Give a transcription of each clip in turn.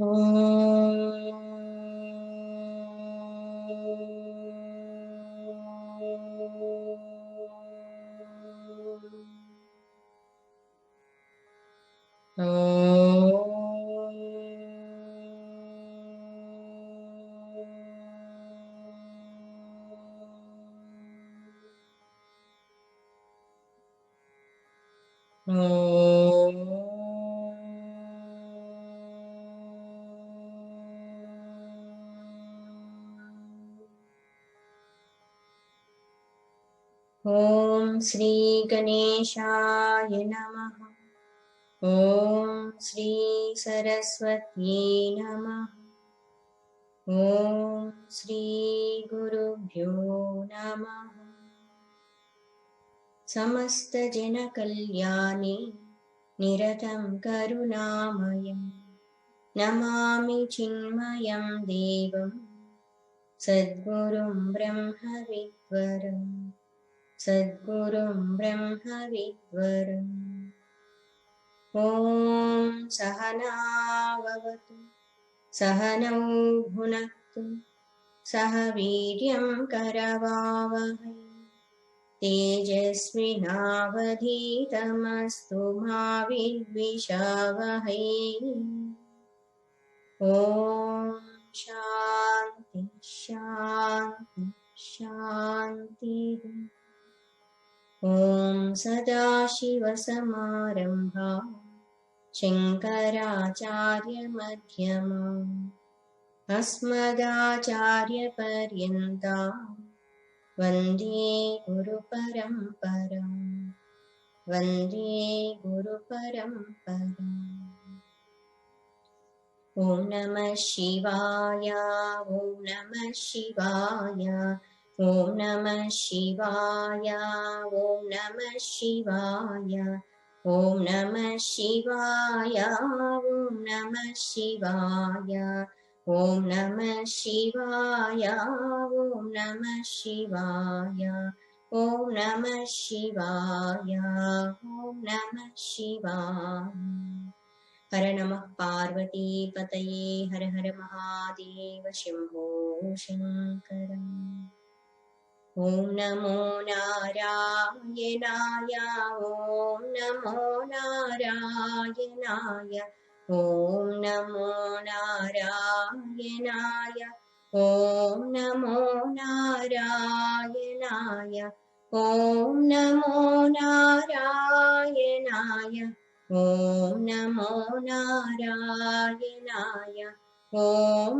ॐ श्री गणेशाय नमः। ॐ श्री सरस्वती नमः। ॐ श्री गुरुभ्यो नमः। समस्त जन कल्याणे निरतं करुणामयं नमामि चिन्मयं देवं सद्गुरुं ब्रह्मविद्वरम् सद्गुरुं ब्रह्मविद्वरम्। ॐ सहना भवतु सहनौ भुनक्तु सह वीर्यं करवावहै तेजस्विनावधीतमस्तु मा विद्विषावहै। ॐ शान्ति शान्ति शान्तिः। ॐ सदाशिवसमारम्भां शङ्कराचार्यमध्यमाम् अस्मदाचार्यपर्यन्तां वन्दे गुरुपरम्पराम् वन्दे गुरुपरम्पराम्। ॐ नमः शिवाय ॐ नमः शिवाय ॐ नमः शिवाय ॐ नमः शिवाय ॐ नमः शिवाय ॐ नमः शिवाय ॐ नमः शिवाय ॐ नमः शिवाय ॐ नमः शिवाय ॐ नमः शिवाय। हर नमः पार्वती पतये हर हर महादेव शंभो शंकर। ॐ नमो नारायणाय ॐ नमो नारायणाय ॐ नमो नारायणाय ॐ नमो नारायणाय ॐ नमो नारायणाय ॐ नमो नारायणाय ॐ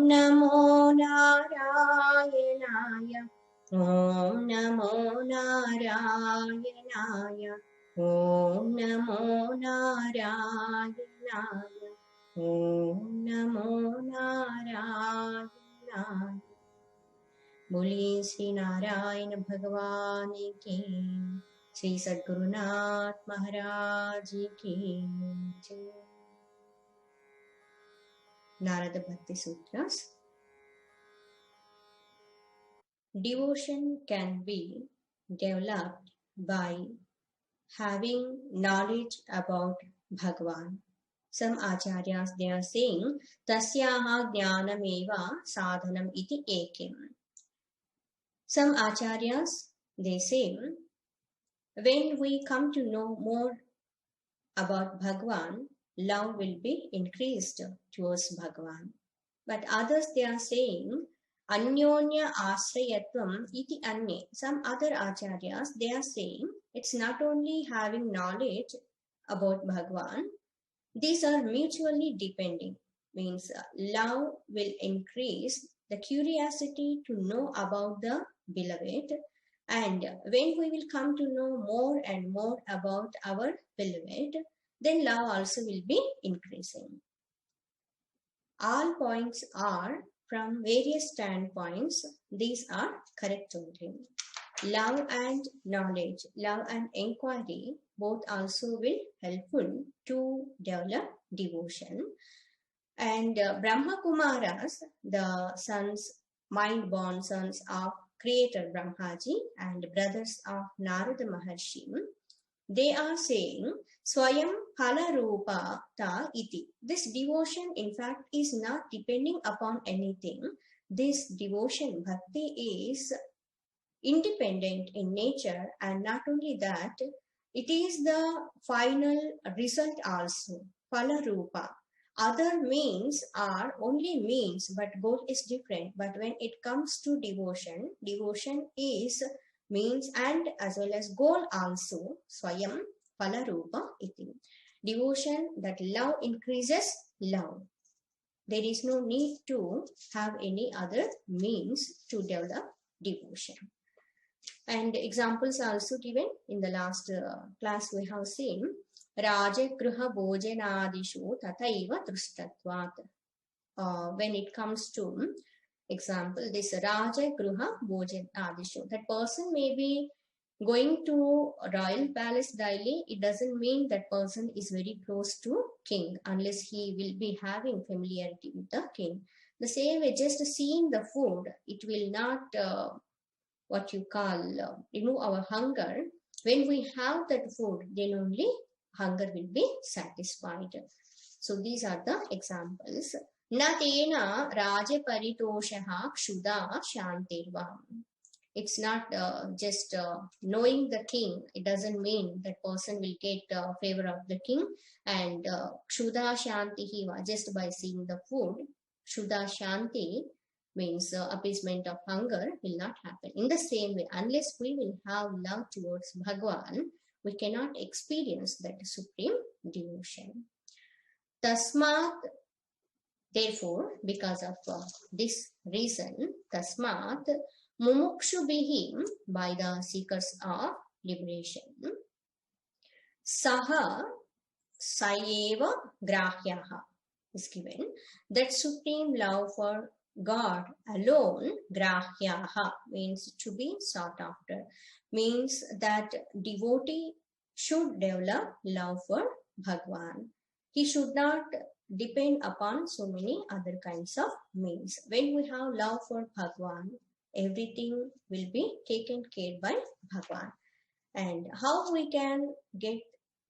नमो नारायणाय ॐ नमो नारायणाय ॐ नमो नारायणाय ॐ नमो नारायणाय। बोलिए श्री नारायण भगवान की, श्री सद्गुरुनाथ महाराज की जय। नारद भक्ति sutras. Devotion can be developed by having knowledge about Bhagwan. Some acharyas they are saying tasyaha jnanameva sadhanam iti ekim. Some acharyas they say when we come to know more about Bhagwan, love will be increased towards Bhagwan. But others they are saying Anyonya ashrayatvam iti anye. Some other acharyas they are saying it's not only having knowledge about Bhagwan, these are mutually depending. Means love will increase the curiosity to know about the beloved, and when we will come to know more and more about our beloved, then love also will be increasing. All points are from various standpoints. These are correct only. Love and knowledge, love and inquiry, both also will helpful to develop devotion. And Brahma Kumaras, the sons, mind-born sons of creator Brahmaji and brothers of Narada Maharshi, They are saying Swayam Phalarupa Ta Iti. This devotion, in fact, is not depending upon anything. This devotion, bhakti, is independent in nature, and not only that, it is the final result also. Phalarupa. Other means are only means, but goal is different. But when it comes to devotion, devotion is means and as well as goal also. Swayam Phalarupa iti. Devotion, that love increases love. There is no need to have any other means to develop devotion. And examples are also given in the last class we have seen. Rajagruha Bhojanadishu Tathaiva Drustatvat. When it comes to example, this Rajagruha Bhojanadishu, that person may be going to royal palace daily. It doesn't mean that person is very close to king unless he will be having familiarity with the king. The same way, just seeing the food, it will not what you call remove our hunger. When we have that food, then only hunger will be satisfied. So these are the examples. Na tena raja paritoshaha kshuda shantirvam. It's not just knowing the king. It doesn't mean that person will get favor of the king. And kshuda shantihi, just by seeing the food, kshuda shanti means appeasement of hunger will not happen. In the same way, unless we will have love towards Bhagwan, we cannot experience that supreme devotion. Tasmat, therefore, because of this reason, Tasmat Mumukshubhihi, by the seekers of liberation, Saha Sayeva Grahyaha is given. That supreme love for God alone, Grahyaha, means to be sought after, means that devotee should develop love for Bhagwan. He should not depend upon so many other kinds of means. When we have love for Bhagwan, everything will be taken care by Bhagwan. And how we can get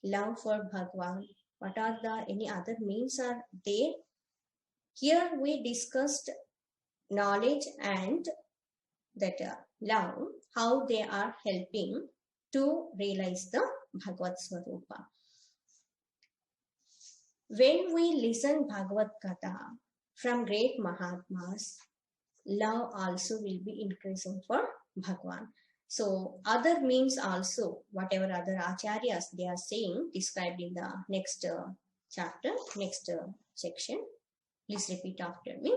love for Bhagwan? What are the any other means are there? Here we discussed knowledge and that love, how they are helping to realize the Bhagavad Swarupa. When we listen Bhagavad Katha from great Mahatmas, love also will be increasing for Bhagwan. So other means also, whatever other acharyas they are saying, described in the next chapter, next section. Please repeat after me.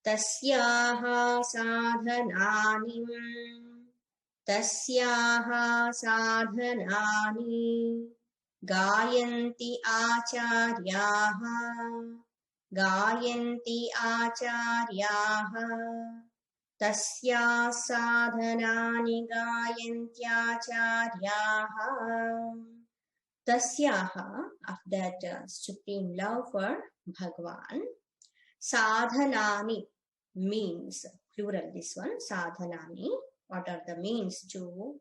Tasyaha sadhanani gayanti acharyaha tasya sadhanani gayantyacharyaha. Tasyaha, of that supreme love for Bhagwan. Sadhanani means plural, this one, sadhanani. What are the means to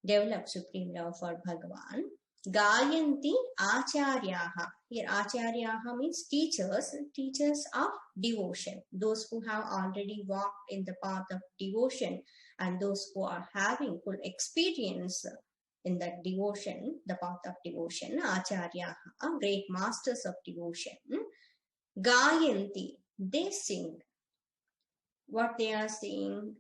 develop supreme love for Bhagwan? Gayanti acharyaha. Here acharyaha means teachers, teachers of devotion. Those who have already walked in the path of devotion and those who are having full experience in that devotion, the path of devotion, acharyaha, great masters of devotion. Gayanti, they sing. What they are saying,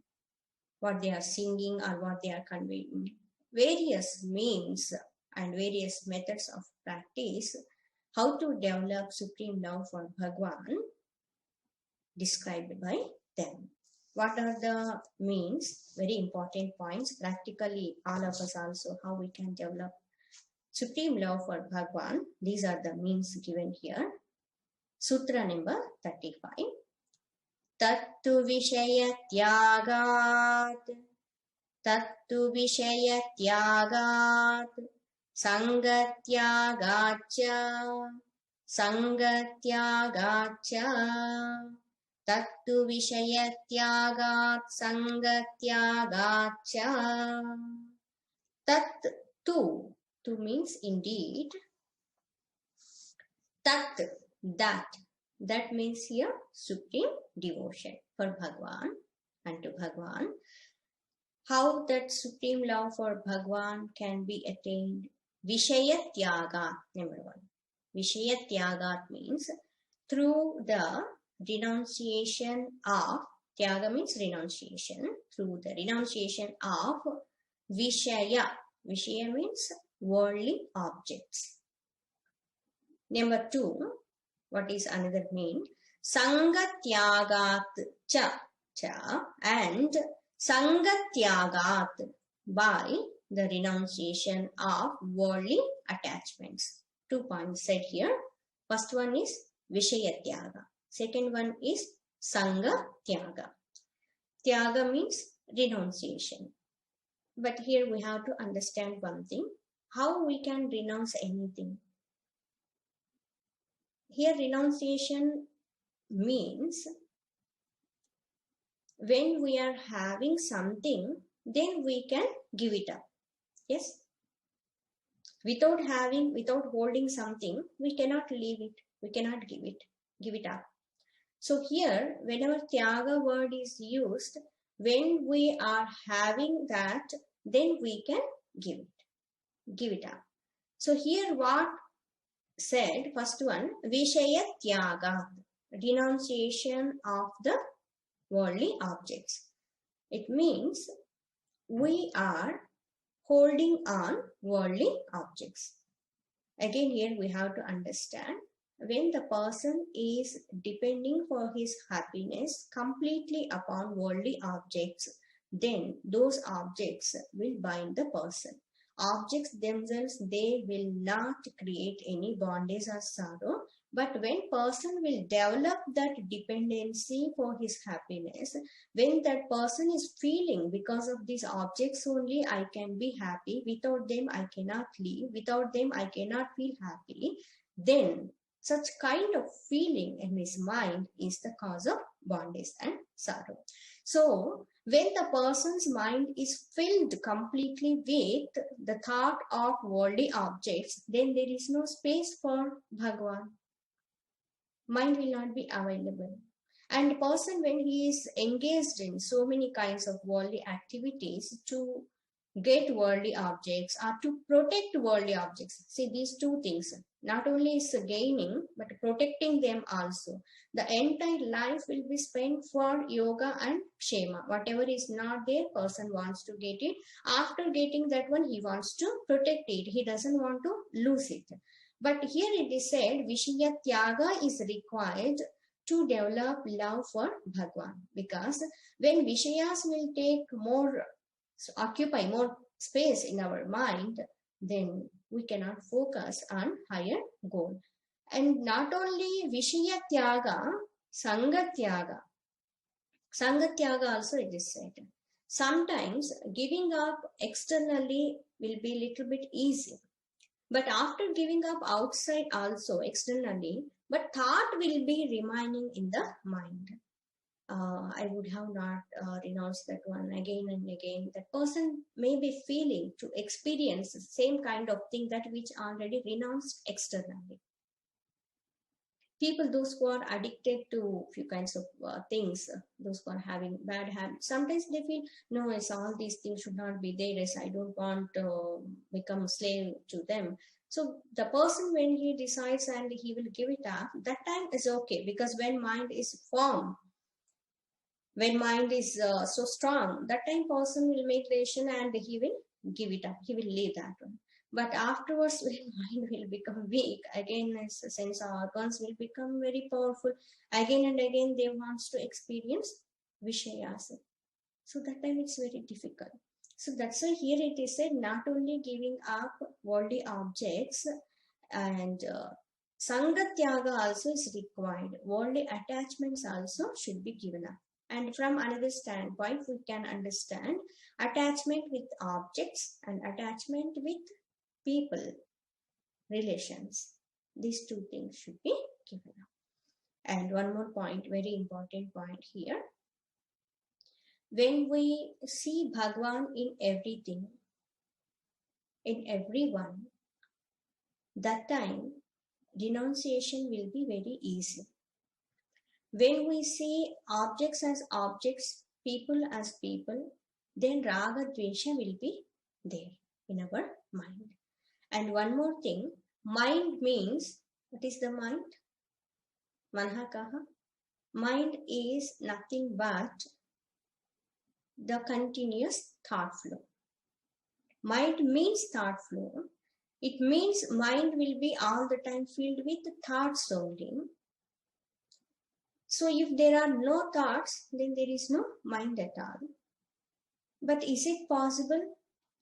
what they are singing, or what they are conveying. Various means and various methods of practice, how to develop supreme love for Bhagwan, described by them. What are the means? Very important points. Practically, all of us also, how we can develop supreme love for Bhagwan. These are the means given here. Sutra number 35. Tattu Vishaya Tyagat Sangatyagacha Tattu Vishaya Tyagat Sangatyagacha. Tat, Tu. Tu means indeed. Tat, that. That means here supreme devotion for Bhagwan, unto Bhagwan. How that supreme love for Bhagwan can be attained? Vishayatyaga, number one. Vishayatyaga means through the renunciation of, Tyaga means renunciation, through the renunciation of Vishaya. Vishaya means worldly objects. Number two, what is another mean? Sangatyagat cha and Sangatyagat by the renunciation of worldly attachments. 2 points said here. First one is Vishayatyaga. Second one is Sangatyaga. Tyaga means renunciation. But here we have to understand one thing. How we can renounce anything? Here renunciation means when we are having something, then we can give it up. Yes? Without holding something, we cannot leave it. We cannot give it up. So here, whenever Tyaga word is used, when we are having that, then we can give it up. So here what said, first one, Vishayatyaga, renunciation of the worldly objects. It means we are holding on worldly objects. Again, here we have to understand, when the person is depending for his happiness completely upon worldly objects, then those objects will bind the person. Objects themselves, they will not create any bondage or sorrow, but when person will develop that dependency for his happiness, when that person is feeling because of these objects only I can be happy, without them I cannot live, without them I cannot feel happy, then such kind of feeling in his mind is the cause of bondage and sorrow. So when the person's mind is filled completely with the thought of worldly objects, then there is no space for Bhagwan. Mind will not be available. And the person, when he is engaged in so many kinds of worldly activities to get worldly objects or to protect worldly objects, see these two things, not only is gaining but protecting them also. The entire life will be spent for yoga and kshema. Whatever is not there, person wants to get it. After getting that one, he wants to protect it. He doesn't want to lose it. But here it is said, Vishayatyaga is required to develop love for Bhagwan, because when Vishayas will take more, occupy more space in our mind, then we cannot focus on higher goal. And not only Vishayatyaga, Sangatyaga. Sangatyaga also it is said. Sometimes giving up externally will be little bit easy. But after giving up outside also, externally, but thought will be remaining in the mind. I would have not renounced that one again and again. That person may be feeling to experience the same kind of thing that which already renounced externally. People, those who are addicted to few kinds of things, those who are having bad habits, sometimes they feel, no, it's all these things should not be there, as I don't want to become a slave to them. So the person, when he decides and he will give it up, that time is okay, because when mind is firm, when mind is so strong, that time person will make decision and he will give it up, he will leave that one. But afterwards, when mind will become weak, again his sense organs will become very powerful. Again and again they wants to experience Vishayas. So that time it's very difficult. So that's why here it is said, not only giving up worldly objects, and Sangatyaga also is required. Worldly attachments also should be given up. And from another standpoint, we can understand attachment with objects and attachment with people, relations. These two things should be given up. And one more point, very important point here. When we see Bhagwan in everything, in everyone, that time renunciation will be very easy. When we see objects as objects, people as people, then raga dvesha will be there in our mind. And one more thing, mind means, what is the mind? Manha kaha? Mind is nothing but the continuous thought flow. Mind means thought flow. It means mind will be all the time filled with thoughts only. So if there are no thoughts, then there is no mind at all. But is it possible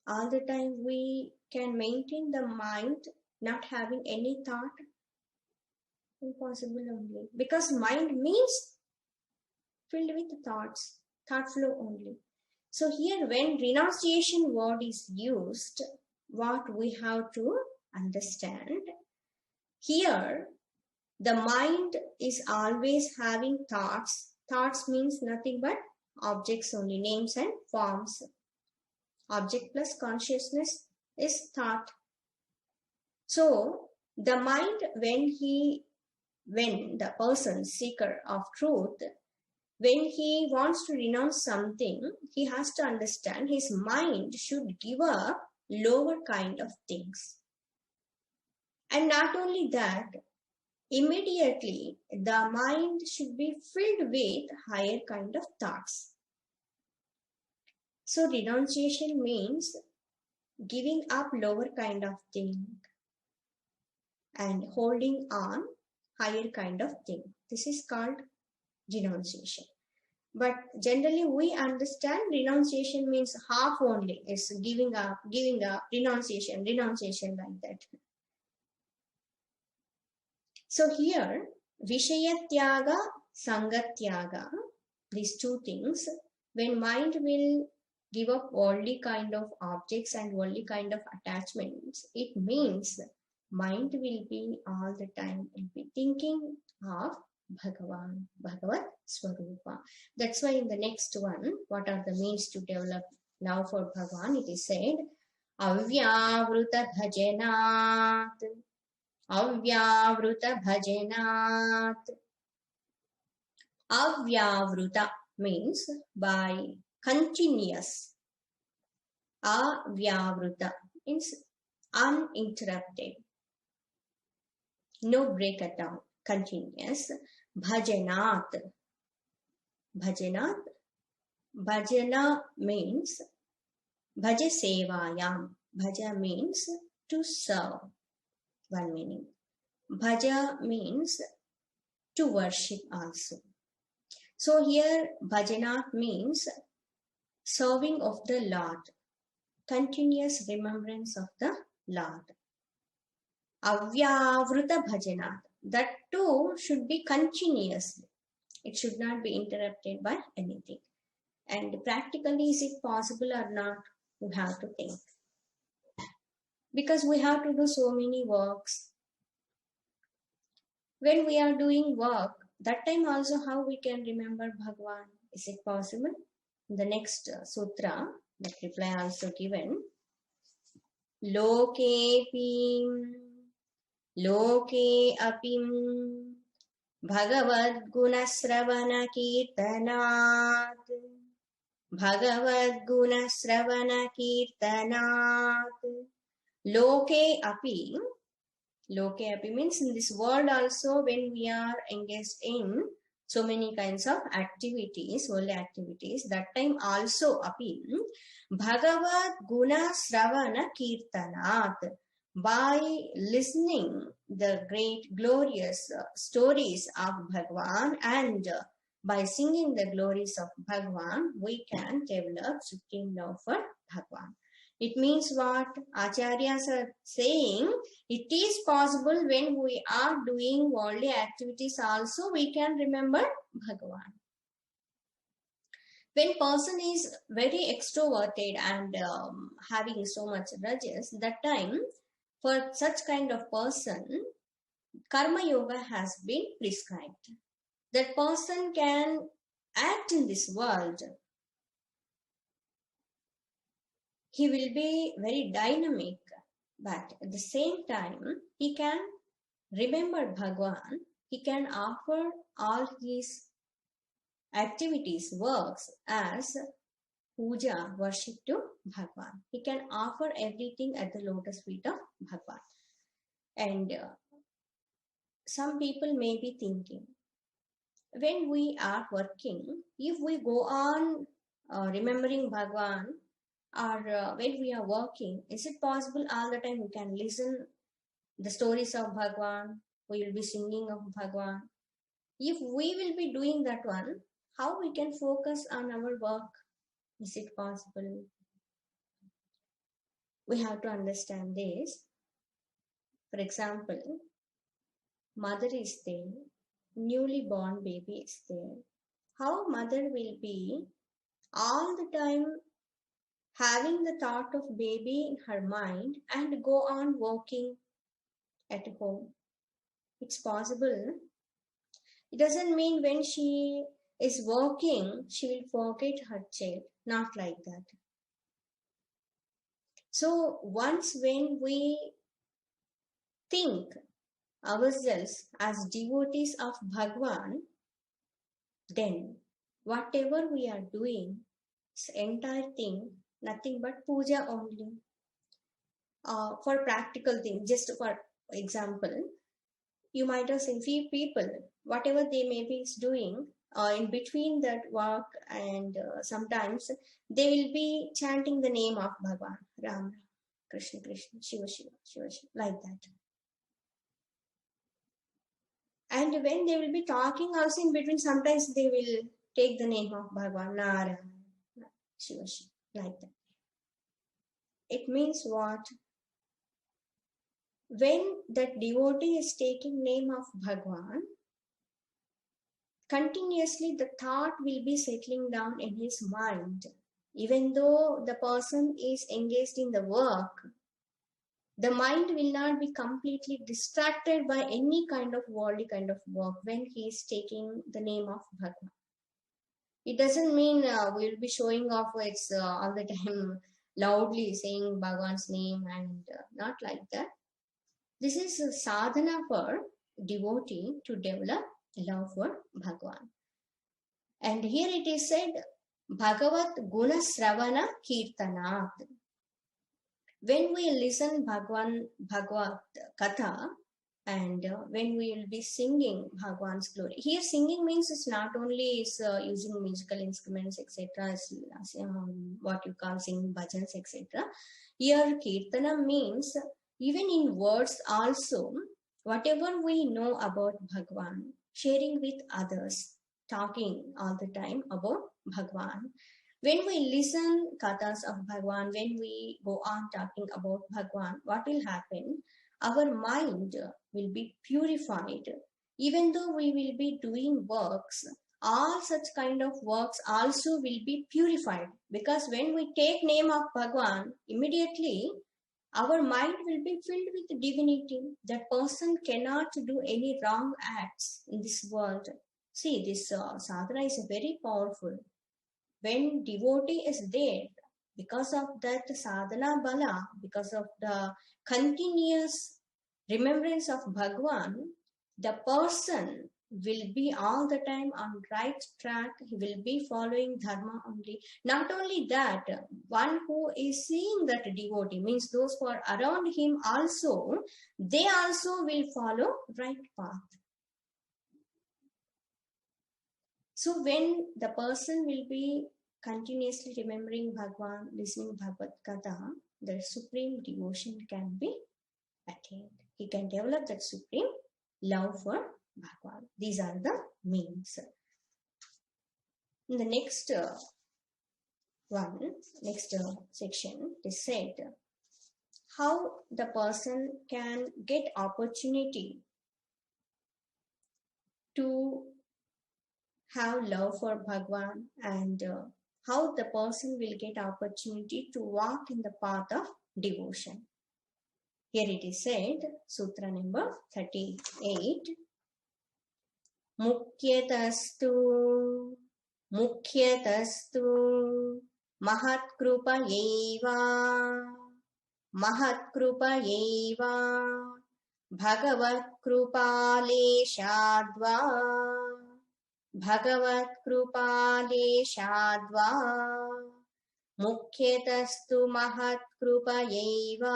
all the time we can maintain the mind not having any thought? Impossible only. Because mind means filled with thoughts, thought flow only. So here when renunciation word is used, what we have to understand, here the mind is always having thoughts. Thoughts means nothing but objects only, names and forms. Object plus consciousness is thought. So the mind, when the person seeker of truth, when he wants to renounce something, he has to understand his mind should give up lower kind of things. And not only that, immediately the mind should be filled with higher kind of thoughts. So renunciation means giving up lower kind of thing and holding on higher kind of thing. This is called renunciation. But generally we understand renunciation means half only. It's giving up, renunciation like that. So here, Vishayatyaga, Sangatyaga, these two things, when mind will give up worldly kind of objects and worldly kind of attachments, it means mind will be all the time will be thinking of Bhagavan, Bhagavat Swarupa. That's why in the next one, what are the means to develop love for Bhagavan? It is said, Avyavruta Bhajanat. Avyavruta Bhajanat. Avyavruta means by continuous. Avyavruta means uninterrupted. No break at all. Continuous. Bhajanat. Bhajanat. Bhajana means Bhaja Sevayam. Bhaja means to serve. One meaning. Bhaja means to worship also. So here Bhajanat means serving of the Lord. Continuous remembrance of the Lord. Avyavruta Bhajanat. That too should be continuously. It should not be interrupted by anything. And practically, is it possible or not? You have to think. Because we have to do so many works. When we are doing work, that time also how we can remember Bhagavan? Is it possible? In the next sutra, that reply also given. Loke apim Bhagavad Gunasravana Kirtanat. Bhagavad Gunasravana Kirtanat. Loke api. Loke api means in this world also, when we are engaged in so many kinds of activities, worldly activities, that time also api Bhagavad Guna Sravana Kirtanat. By listening the great glorious stories of Bhagavan and by singing the glories of Bhagavan, we can develop supreme love for Bhagavan. It means what Acharyas are saying, it is possible when we are doing worldly activities also, we can remember Bhagavan. When person is very extroverted and having so much grudges, that time for such kind of person, Karma Yoga has been prescribed. That person can act in this world. He will be very dynamic But at the same time, he can remember Bhagwan, he can offer all his activities, works as puja, worship to Bhagwan. He can offer everything at the lotus feet of Bhagwan. And some people may be thinking, when we are working, if we go on remembering Bhagwan, or when we are working, is it possible all the time we can listen the stories of Bhagwan, we will be singing of Bhagwan? If we will be doing that one, how we can focus on our work? Is it possible? We have to understand this. For example, mother is there, newly born baby is there. How mother will be all the time having the thought of baby in her mind and go on working at home? It's possible. It doesn't mean when she is working, she will forget her child. Not like that. So once when we think ourselves as devotees of Bhagwan, then whatever we are doing, this entire thing, nothing but puja only. For practical things, just for example, you might have seen few people, whatever they may be doing, in between that work, and sometimes they will be chanting the name of Bhagwan, Ram, Krishna, Krishna, Shiva, Shiva, Shiva, Shiva, like that. And when they will be talking also in between, sometimes they will take the name of Bhagwan, Narayana, Shiva, Shiva, like that. It means what? When that devotee is taking name of Bhagwan, continuously the thought will be settling down in his mind. Even though the person is engaged in the work, the mind will not be completely distracted by any kind of worldly kind of work when he is taking the name of Bhagwan. It doesn't mean we'll be showing off it's all the time loudly saying Bhagwan's name, and not like that. This is a sadhana for devotee to develop love for Bhagwan. And here it is said, Bhagavat Guna Sravana Kirtanat. When we listen Bhagavad Katha, and when we will be singing Bhagwan's glory. Here singing means it's not only is using musical instruments, etc., what you call singing bhajans, etc. Here Kirtana means even in words also, whatever we know about Bhagwan, sharing with others, talking all the time about Bhagwan. When we listen kathas of Bhagwan, when we go on talking about Bhagwan, what will happen? Our mind will be purified. Even though we will be doing works, all such kind of works also will be purified. Because when we take name of Bhagwan, immediately our mind will be filled with divinity. That person cannot do any wrong acts in this world. See, this sadhana is very powerful. When devotee is there, because of that sadhana bala, because of the continuous remembrance of Bhagwan, the person will be all the time on right track. He will be following dharma only. Not only that, one who is seeing that devotee, means those who are around him also, they also will follow right path. So when the person will be continuously remembering Bhagwan, listening Bhagavad Gita, the supreme devotion can be attained. He can develop that supreme love for Bhagwan. These are the means. In the next section, it is said how the person can get opportunity to have love for Bhagwan, and how the person will get opportunity to walk in the path of devotion. Here it is said, Sutra number 38. Mukyatastu Mahatkrupa Yeva महत्कृपयैवा भगवत्कृपालेशाद्वा भगवत्कृपालेशाद्वा मुख्यतस्तु महत्कृपयैवा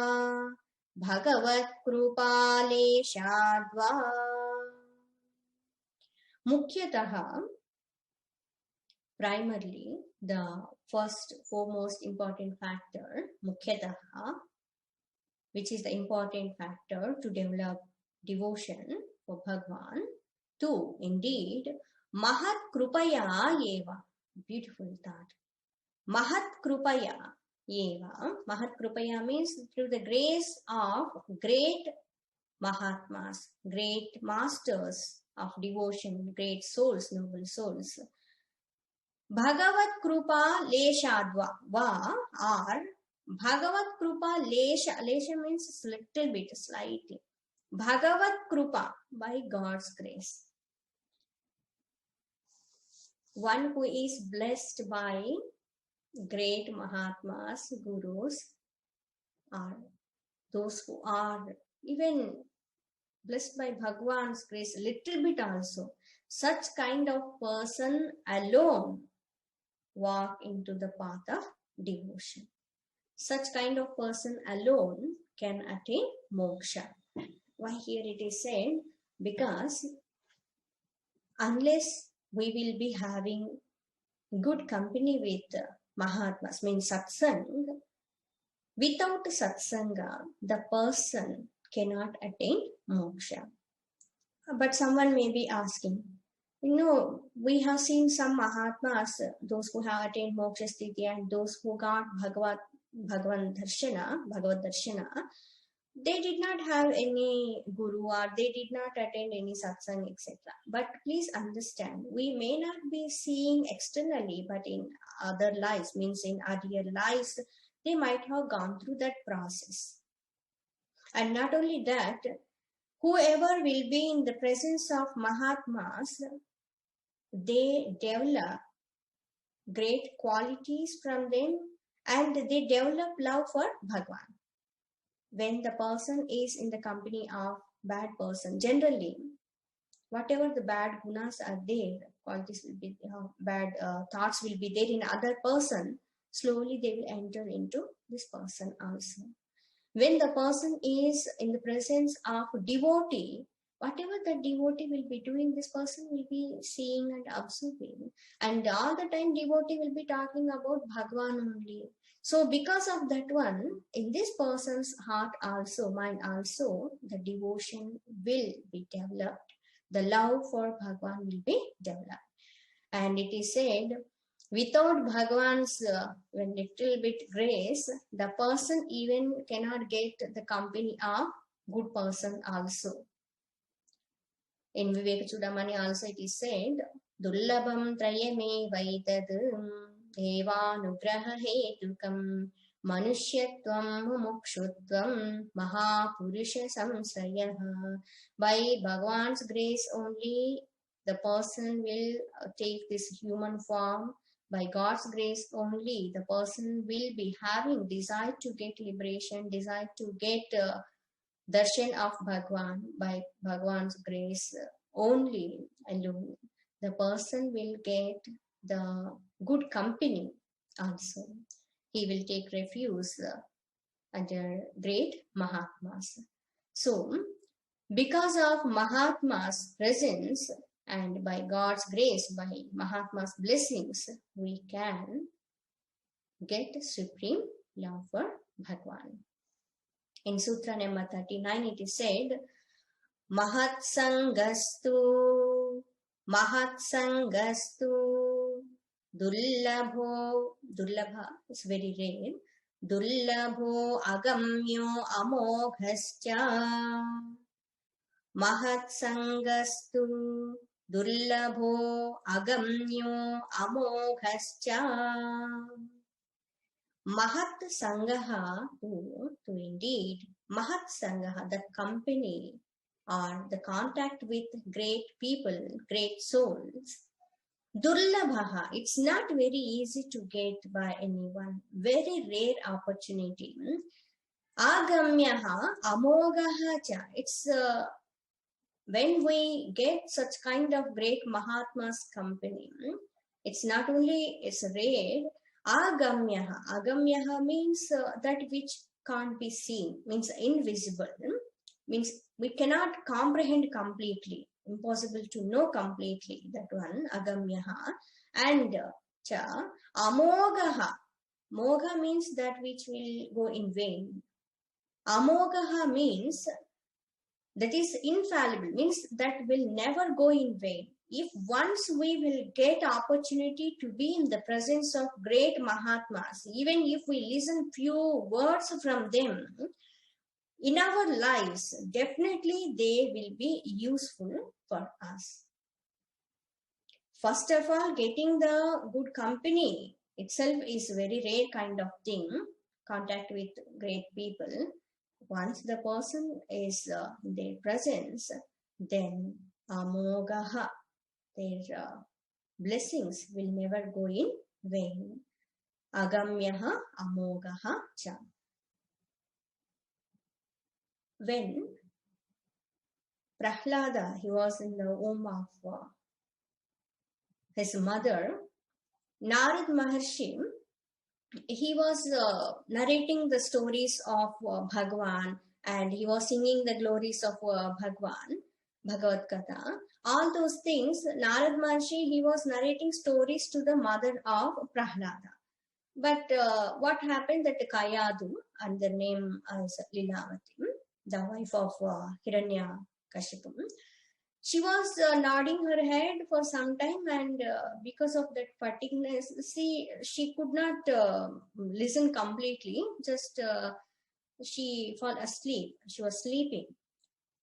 भगवत्कृपालेशाद्वा मुख्यतः primarily the first foremost important factor mukyataha, which is the important factor to develop devotion for Bhagwan. Two, indeed, mahat krupaya eva. Beautiful thought. Mahat krupaya eva. Mahat krupaya means through the grace of great Mahatmas, great masters of devotion, great souls, noble souls. Bhagavat Krupa Leshadva va or Bhagavat Krupa Lesha. Lesha means little bit, slightly. Bhagavat Krupa, by God's grace. One who is blessed by great Mahatmas, Gurus, or those who are even blessed by Bhagwan's grace, little bit also. Such kind of person alone walk into the path of devotion. Such kind of person alone can attain moksha. Why here it is said? Because unless we will be having good company with Mahatmas, means satsang, without satsanga, the person cannot attain moksha. But someone may be asking, we have seen some Mahatmas, those who have attained moksha sthiti and those who got Bhagavad Darshana, they did not have any guru or they did not attend any satsang, etc. But please understand, we may not be seeing externally, but in other lives, means in earlier lives, they might have gone through that process. And not only that, whoever will be in the presence of Mahatmas, they develop great qualities from them and they develop love for Bhagwan. When the person is in the company of bad person, generally, whatever the bad gunas are there, qualities will be, bad thoughts will be there in other person, slowly they will enter into this person also. When the person is in the presence of devotee, whatever the devotee will be doing, this person will be seeing and observing. And all the time devotee will be talking about Bhagwan only. So because of that one, in this person's heart also, mind also, the devotion will be developed. The love for Bhagwan will be developed. And it is said, without Bhagwan's little bit grace, the person even cannot get the company of good person also. In Viveka Chudamani also it is said, Dullabam trayame vaitad devanugraha hetukam manusyatvam mumukshutvam mahapurusha samsayaha. By Bhagwan's grace only, the person will take this human form. By God's grace only, the person will be having desire to get liberation, desire to get darshan of Bhagwan. By Bhagwan's grace only alone, the person will get the good company also. He will take refuge under great Mahatmas. So, because of Mahatma's presence and by God's grace, by Mahatma's blessings, we can get supreme love for Bhagwan. In Sutra number 39, it is said, Mahat Sangastu Dullabha is very rare. Dullabho agamyo amoghascha. Mahat Sangastu Dullabho agamyo amoghascha. Mahat Sangaha, to indeed, Mahat Sangaha, the company or the contact with great people, great souls. Durlabhaha, it's not very easy to get by anyone. Very rare opportunity. Agamyaha, amogaha cha. It's when we get such kind of great Mahatma's company, it's not only it's rare. Agamyaha. Agamyaha means that which can't be seen, means invisible, means we cannot comprehend completely, impossible to know completely. That one, Agamyaha. And cha, amogaha. Moga means that which will go in vain. Amogaha means that is infallible, means that will never go in vain. If once we will get opportunity to be in the presence of great Mahatmas, even if we listen few words from them in our lives, definitely they will be useful for us. First of all, getting the good company itself is very rare kind of thing, contact with great people. Once the person is in their presence, then amogaha, their blessings will never go in vain. Agamyaha amogaha cha. When Prahlada, he was in the womb of his mother, Narad Maharshi, he was narrating the stories of Bhagwan, and he was singing the glories of Bhagwan, Bhagavad Gita. All those things, Narad Maharshi, he was narrating stories to the mother of Prahlada. But what happened that Kayadu, and the name is Lilavati, the wife of Hiranyakashipu, she was nodding her head for some time, and because of that fatigueness, she could not listen completely. Just she fell asleep. She was sleeping.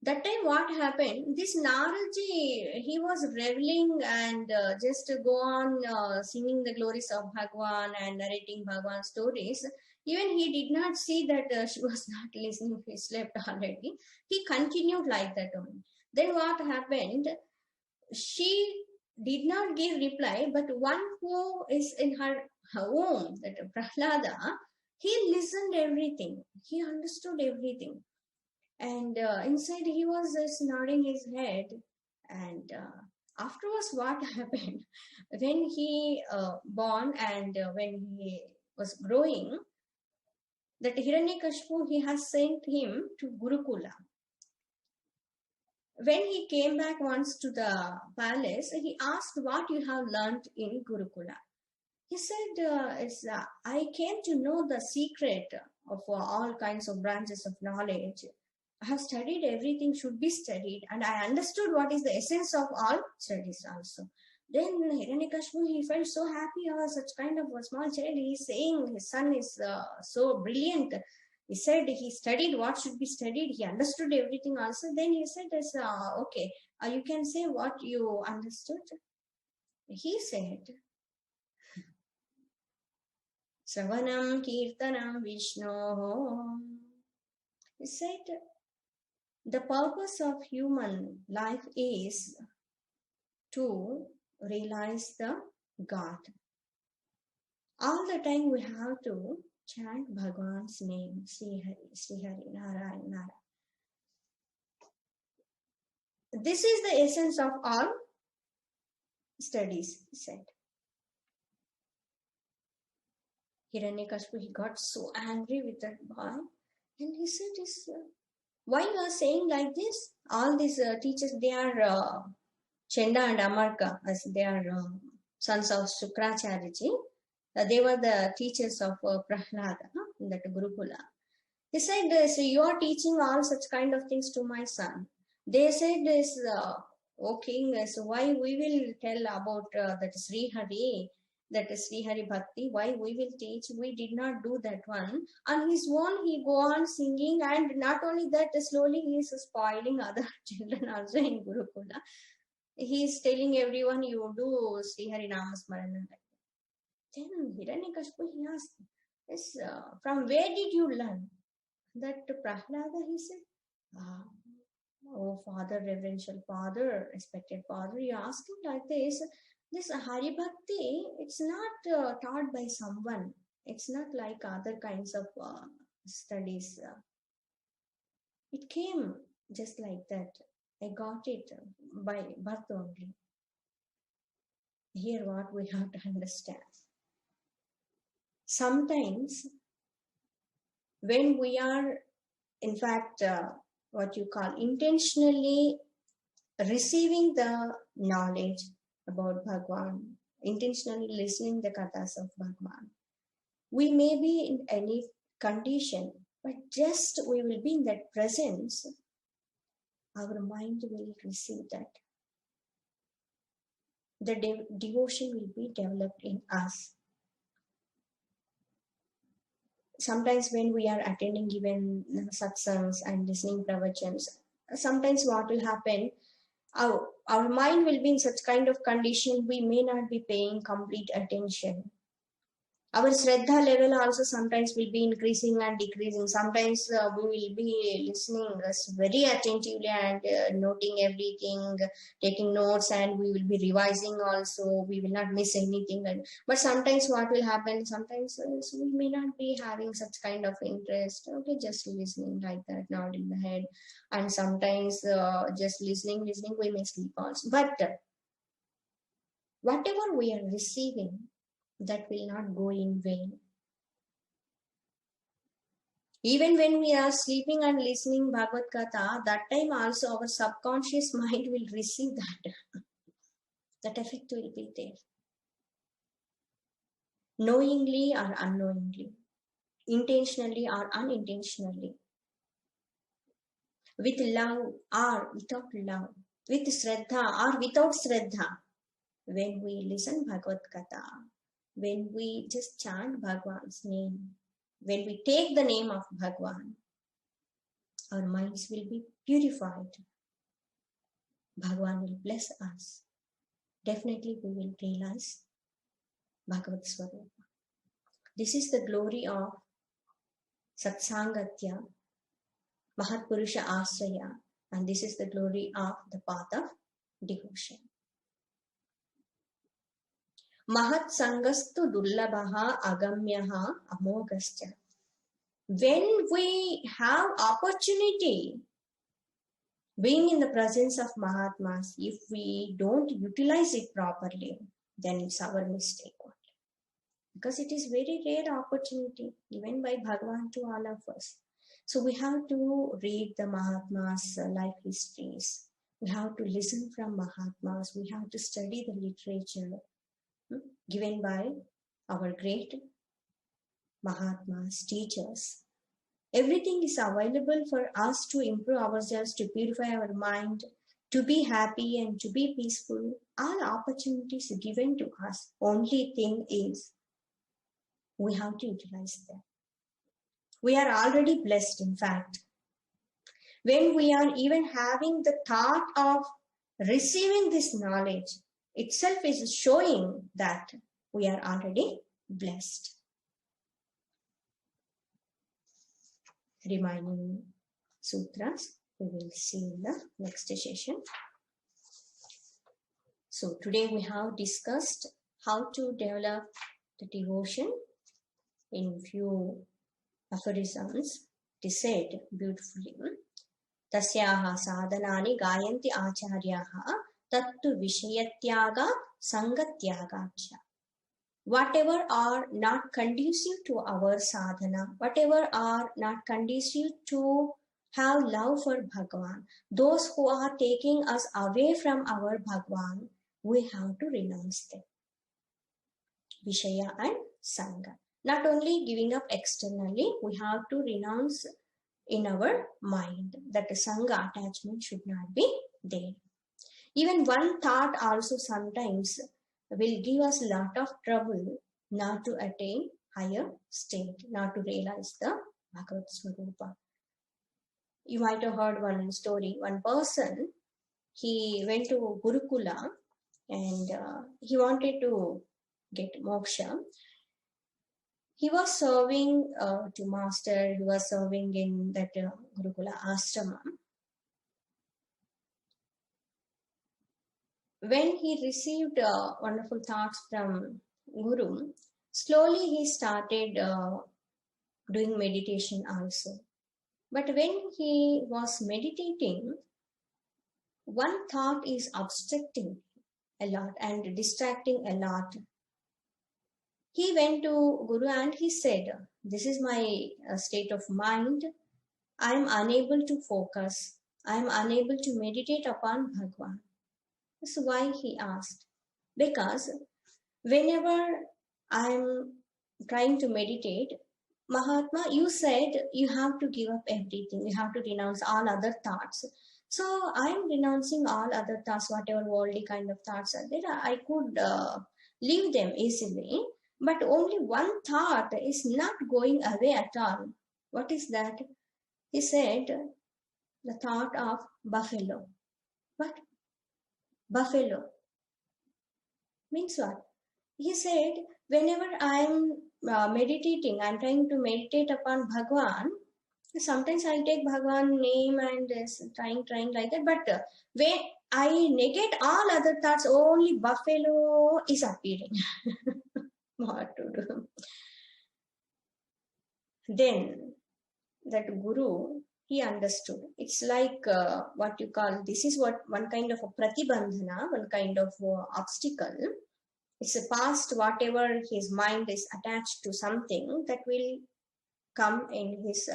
That time, what happened? This Naradji, he was reveling and just go on singing the glories of Bhagwan and narrating Bhagwan stories. Even he did not see that she was not listening. He slept already. He continued like that only. Then what happened? She did not give reply, but one who is in her home, that Prahlada, he listened everything. He understood everything. And inside he was just nodding his head. And afterwards, what happened? When he born and when he was growing, that Hiranyakashipu, he has sent him to Gurukula. When he came back once to the palace, he asked what you have learnt in Gurukula. He said, I came to know the secret of all kinds of branches of knowledge. I have studied everything should be studied, and I understood what is the essence of all studies also. Then Hiranyakashipu, he felt so happy. Oh, such kind of a small child, he is saying his son is so brilliant. He said he studied what should be studied. He understood everything also. Then he said, okay, you can say what you understood. He said, Shravanam Kirtanam Vishnu. He said, the purpose of human life is to realize the God. All the time we have to chant Bhagwan's name, Sri Hari, Sri Hari, Narayana, Narayana. This is the essence of all studies, he said. Hiranyakashipu, he got so angry with that boy, and he said, why you are saying like this? All these teachers, they are Chenda and Amarka, as they are sons of Shukracharyaji. They were the teachers of Prahlada in that Gurukula. He said, so you are teaching all such kind of things to my son. They said, O king, so why we will tell about that Sri Hari, that Sri Hari Bhakti, why we will teach? We did not do that one. On his own, he go on singing, and not only that, slowly he is spoiling other children also in Gurukula. He is telling everyone, you do Sri Hari Namasmarana. Then Hiranyakashipu, he asked, from where did you learn? That Prahlada, he said, oh father, reverential father, respected father, you ask him like this. This Hari Bhakti, it's not taught by someone. It's not like other kinds of studies. It came just like that. I got it by birth only. Here, what we have to understand. Sometimes, when we are, in fact, what you call intentionally receiving the knowledge about Bhagwan, intentionally listening the kathas of Bhagwan, we may be in any condition, but just we will be in that presence, our mind will receive that. The devotion will be developed in us. Sometimes when we are attending even satsangs and listening pravachans, sometimes what will happen, our mind will be in such kind of condition, we may not be paying complete attention. Our Shraddha level also sometimes will be increasing and decreasing. Sometimes we will be listening very attentively and noting everything, taking notes, and we will be revising also. We will not miss anything. But sometimes what will happen, sometimes so we may not be having such kind of interest. Okay, just listening like that, nodding the head. And sometimes just listening, we may sleep also. But whatever we are receiving, that will not go in vain. Even when we are sleeping and listening Bhagavad Gita, that time also our subconscious mind will receive that. That effect will be there. Knowingly or unknowingly, intentionally or unintentionally, with love or without love, with Shraddha or without Shraddha. When we listen Bhagavad Gita, when we just chant Bhagwan's name, when we take the name of Bhagwan, our minds will be purified. Bhagwan will bless us. Definitely we will realize Bhagavad Swarupa. This is the glory of Satsangatya, Mahatpurusha Asraya, and this is the glory of the path of devotion. Mahat Sangastu Dullabaha Agamyaha Amogascha. When we have opportunity being in the presence of Mahatmas, if we don't utilize it properly, then it's our mistake only. Because it is very rare opportunity given by Bhagavan to all of us. So we have to read the Mahatmas' life histories. We have to listen from Mahatmas. We have to study the literature given by our great Mahatmas, teachers. Everything is available for us to improve ourselves, to purify our mind, to be happy and to be peaceful. All opportunities given to us. Only thing is, we have to utilize them. We are already blessed, in fact. When we are even having the thought of receiving this knowledge, itself is showing that we are already blessed. Remaining sutras we will see in the next session. So today we have discussed how to develop the devotion in few aphorisms. It is said beautifully. Tasyaha sadhanani gayanti acharyaha tattu vishayatyaga sangatyagacha. Whatever are not conducive to our sadhana, whatever are not conducive to have love for Bhagavan, those who are taking us away from our Bhagavan, we have to renounce them. Vishaya and Sangha. Not only giving up externally, we have to renounce in our mind that the Sangha attachment should not be there. Even one thought also sometimes will give us a lot of trouble not to attain higher state, not to realize the Bhagavad Swarupa. You might have heard one story. One person, he went to Gurukula and he wanted to get moksha. He was serving to master, he was serving in that Gurukula ashrama. When he received wonderful thoughts from Guru, slowly he started doing meditation also. But when he was meditating, one thought is obstructing a lot and distracting a lot. He went to Guru and he said, "This is my state of mind. I am unable to focus. I am unable to meditate upon Bhagwan." That's why he asked. Because whenever I am trying to meditate, Mahatma, you said you have to give up everything. You have to renounce all other thoughts. So I am renouncing all other thoughts, whatever worldly kind of thoughts are there. I could leave them easily. But only one thought is not going away at all. What is that? He said, the thought of buffalo. What? Buffalo. Means what? He said, whenever I'm meditating, I'm trying to meditate upon Bhagwan. Sometimes I take Bhagwan name and trying like that. But when I negate all other thoughts, only buffalo is appearing. What to do? Then that Guru, he understood. It's like what you call, this is what one kind of a pratibandhana, one kind of obstacle. It's a past, whatever his mind is attached to something that will come in his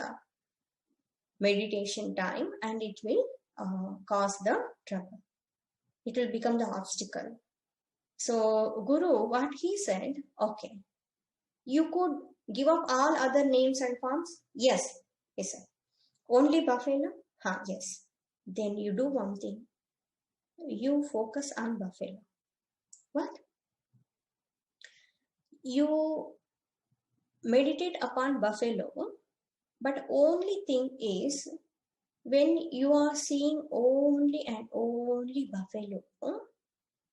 meditation time, and it will cause the trouble. It will become the obstacle. So Guru, what he said, okay, you could give up all other names and forms? Yes, he said. Only buffalo? Yes. Then you do one thing. You focus on buffalo. What? You meditate upon buffalo, but only thing is, when you are seeing only and only buffalo,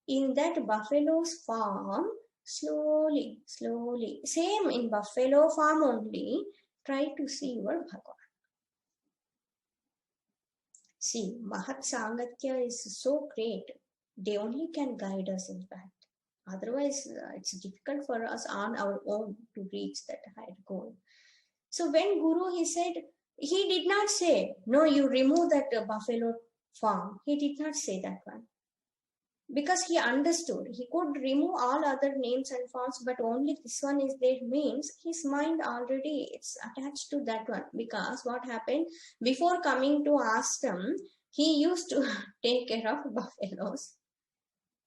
in that buffalo's form, slowly, same in buffalo form only, try to see your Bhagwan. See, Mahat Sangatya is so great. They only can guide us, in fact. Otherwise, it's difficult for us on our own to reach that higher goal. So when Guru, he said, he did not say, no, you remove that buffalo form. He did not say that one. Because he understood. He could remove all other names and forms, but only this one is there, means his mind already it's attached to that one. Because what happened, before coming to ashram, he used to take care of buffaloes.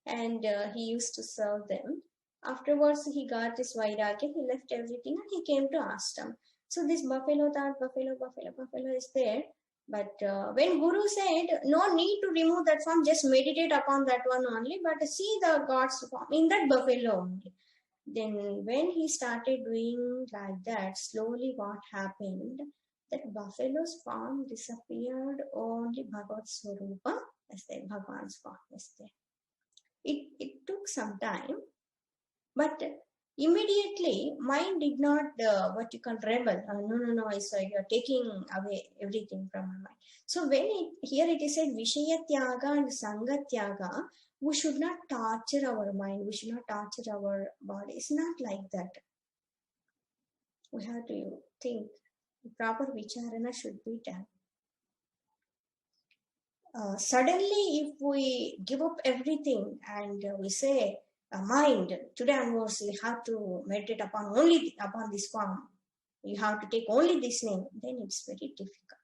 And he used to serve them. Afterwards, he got this vairagya, he left everything and he came to ashram. So this buffalo thought, buffalo is there. But when Guru said, no need to remove that form, just meditate upon that one only, but see the God's form in that buffalo only. Then when he started doing like that, slowly what happened, that buffalo's form disappeared, only Bhagavad Swarupa is there, Bhagwan's form is there. It took some time, but immediately mind did not what you call rebel. No, so you're taking away everything from my mind. So when here it is said Vishaya Tyaga and Sanga Tyaga, we should not torture our mind, we should not torture our body. It's not like that. We have to think. Proper vicharana should be done. Suddenly, if we give up everything and we say, mind, today onwards you have to meditate upon only upon this form, you have to take only this name, then it's very difficult.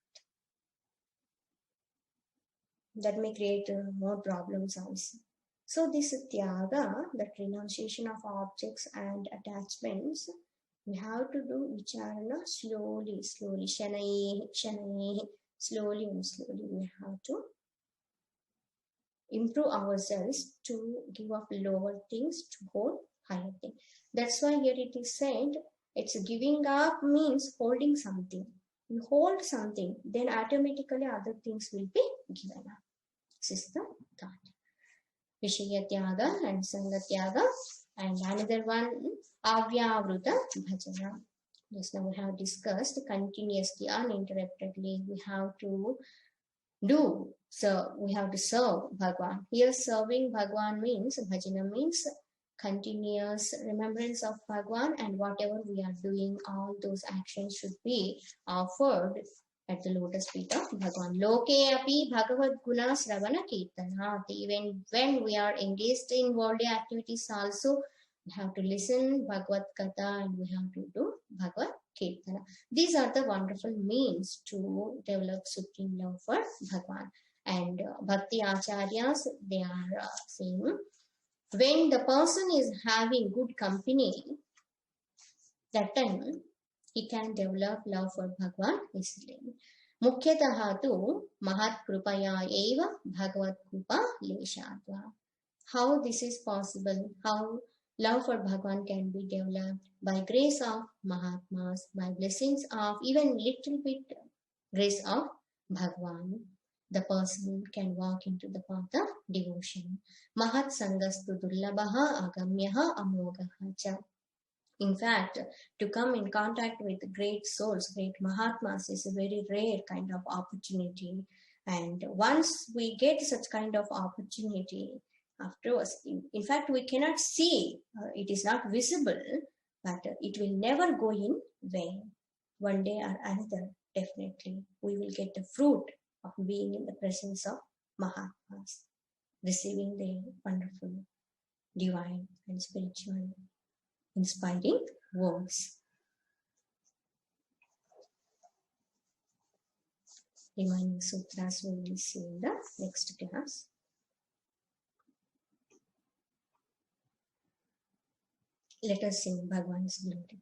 That may create more problems also. So this tyaga, that renunciation of objects and attachments, we have to do vicharana slowly, shanai, slowly and slowly we have to improve ourselves to give up lower things to hold higher things. That's why here it is said, it's giving up means holding something. You hold something, then automatically other things will be given up. This is the thought. Vishaya Tyaga and Sanga Tyaga, and another one, Avyavruta Bhajana. Just now we have discussed continuously, uninterruptedly, we have to do. So we have to serve Bhagwan. Here serving Bhagwan means, bhajana means continuous remembrance of Bhagwan, and whatever we are doing, all those actions should be offered at the lotus feet of Bhagwan. Loke api Bhagavad Guna Sravana Kirtanat. Even when we are engaged in worldly activities also, we have to listen Bhagavad Katha and we have to do Bhagavad Kirtana. These are the wonderful means to develop supreme love for Bhagwan. And Bhakti Acharyas, they are saying, when the person is having good company, that time he can develop love for Bhagwan easily. Mukhyatah tu mahat krupaya eva bhagavad krupa leshatva. How this is possible? How love for Bhagwan can be developed? By grace of Mahatmas, by blessings of even little bit grace of Bhagwan, the person can walk into the path of devotion. Mahat sangastu durlabaha agamyaha amogaha cha. In fact, to come in contact with great souls, great Mahatmas is a very rare kind of opportunity. And once we get such kind of opportunity, afterwards, in fact, we cannot see, it is not visible, but it will never go in vain. One day or another, definitely, we will get the fruit of being in the presence of Mahatmas, receiving their wonderful, divine, and spiritual inspiring words. Remaining sutras we will see in the next class. Let us sing Bhagwan's glory.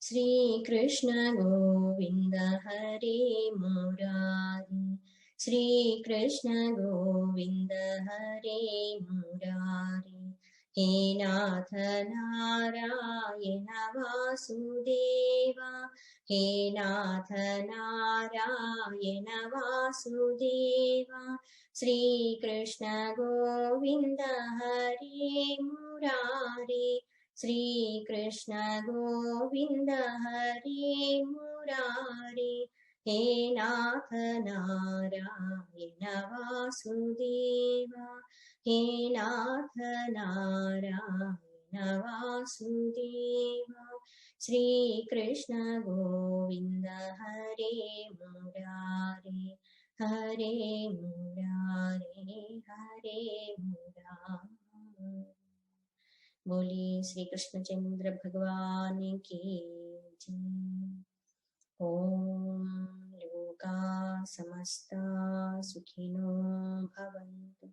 Shri Krishna Govinda Hare Murari. Shri Krishna Govinda Hare Murari. He Nath Narayana Vasudeva. He Nath Narayana Vasudeva. Shri Krishna Govinda Hare Murari. Shri Krishna Govinda Hare Murari. He Nath Narayana Vasudeva. He Nath Narayana Vasudeva. Shri Krishna Govinda Hare Murari. Hare Murari. Hare Murari. बोलिए श्री कृष्णचंद्र भगवान की जय। ओम लोका समस्ता सुखिनो भवन्तु।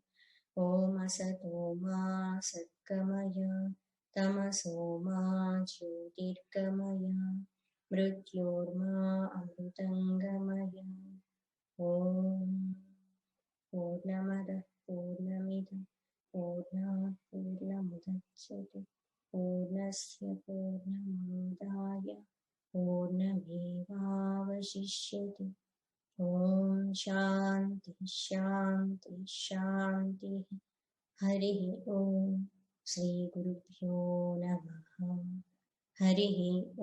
ओम असतो मा सद्गमय तमसो मा ज्योतिर्गमय मृत्योर्मा अमृतंगमय। ओम पूर्णमदः पूर्णमिदं पूर्णात् पूर्णमुदच्यते पूर्णस्य पूर्णमादाय पूर्णमेवावशिष्यते। ॐ शान्ति शान्ति शान्तिः। हरिः ॐ श्रीगुरुभ्यो नमः। हरिः ॐ।